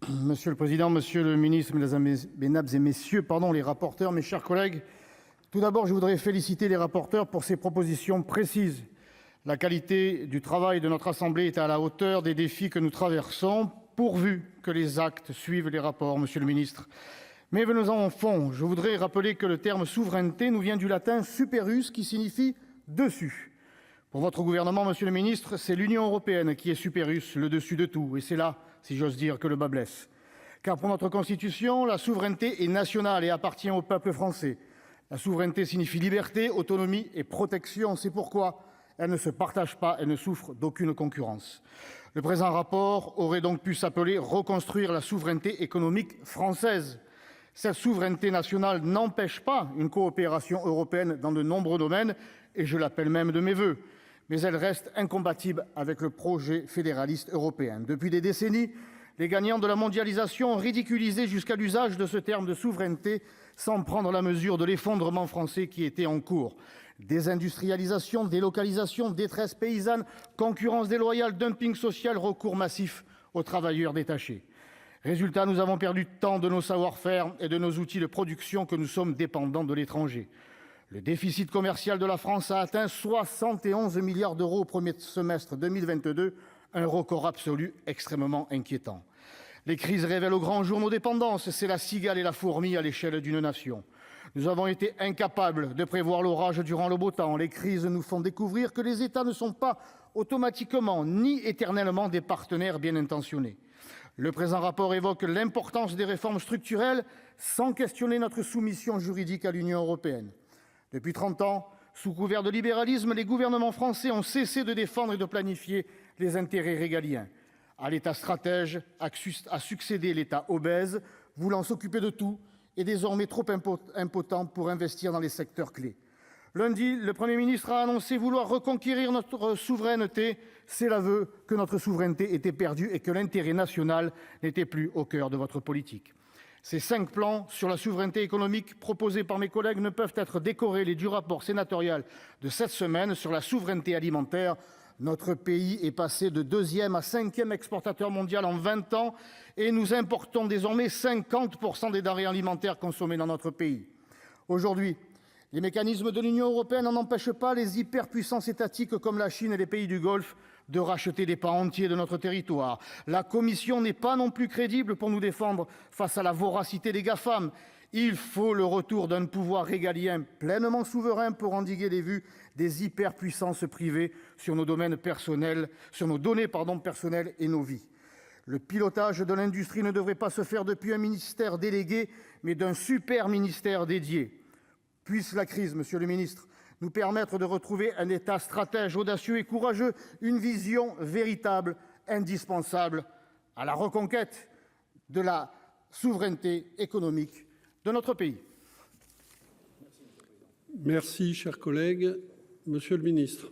Monsieur le président, monsieur le ministre, mesdames et messieurs, les rapporteurs, mes chers collègues, tout d'abord, je voudrais féliciter les rapporteurs pour ces propositions précises. La qualité du travail de notre assemblée est à la hauteur des défis que nous traversons, pourvu que les actes suivent les rapports, monsieur le ministre. Mais venons-en au fond. Je voudrais rappeler que le terme souveraineté nous vient du latin superus, qui signifie dessus. Pour votre gouvernement, monsieur le ministre, c'est l'Union européenne qui est superus, le dessus de tout. Et c'est là, si j'ose dire, que le bât blesse. Car pour notre Constitution, la souveraineté est nationale et appartient au peuple français. La souveraineté signifie liberté, autonomie et protection. C'est pourquoi elle ne se partage pas, elle ne souffre d'aucune concurrence. Le présent rapport aurait donc pu s'appeler « Reconstruire la souveraineté économique française ». Cette souveraineté nationale n'empêche pas une coopération européenne dans de nombreux domaines, et je l'appelle même de mes voeux, mais elle reste incompatible avec le projet fédéraliste européen. Depuis des décennies, les gagnants de la mondialisation ont ridiculisé jusqu'à l'usage de ce terme de souveraineté sans prendre la mesure de l'effondrement français qui était en cours. Désindustrialisation, délocalisation, détresse paysanne, concurrence déloyale, dumping social, recours massif aux travailleurs détachés. Résultat, nous avons perdu tant de nos savoir-faire et de nos outils de production que nous sommes dépendants de l'étranger. Le déficit commercial de la France a atteint 71 milliards d'euros au premier semestre 2022, un record absolu extrêmement inquiétant. Les crises révèlent au grand jour nos dépendances, c'est la cigale et la fourmi à l'échelle d'une nation. Nous avons été incapables de prévoir l'orage durant le beau temps. Les crises nous font découvrir que les États ne sont pas automatiquement ni éternellement des partenaires bien intentionnés. Le présent rapport évoque l'importance des réformes structurelles sans questionner notre soumission juridique à l'Union européenne. Depuis 30 ans, sous couvert de libéralisme, les gouvernements français ont cessé de défendre et de planifier les intérêts régaliens. À l'État stratège a succédé l'État obèse, voulant s'occuper de tout et désormais trop impotent pour investir dans les secteurs clés. Lundi, le Premier ministre a annoncé vouloir reconquérir notre souveraineté. C'est l'aveu que notre souveraineté était perdue et que l'intérêt national n'était plus au cœur de votre politique. Ces 5 plans sur la souveraineté économique proposés par mes collègues ne peuvent être décorrélés du rapport sénatorial de cette semaine sur la souveraineté alimentaire. Notre pays est passé de 2e à 5e exportateur mondial en 20 ans et nous importons désormais 50% des denrées alimentaires consommées dans notre pays. Aujourd'hui, les mécanismes de l'Union européenne n'en empêchent pas les hyperpuissances étatiques comme la Chine et les pays du Golfe de racheter des pans entiers de notre territoire. La Commission n'est pas non plus crédible pour nous défendre face à la voracité des GAFAM. Il faut le retour d'un pouvoir régalien pleinement souverain pour endiguer les vues des hyperpuissances privées sur nos données personnelles et nos vies. Le pilotage de l'industrie ne devrait pas se faire depuis un ministère délégué, mais d'un super ministère dédié. Puisse la crise, monsieur le ministre, nous permettre de retrouver un État stratège, audacieux et courageux, une vision véritable, indispensable à la reconquête de la souveraineté économique de notre pays. Merci, cher collègue. Monsieur le ministre.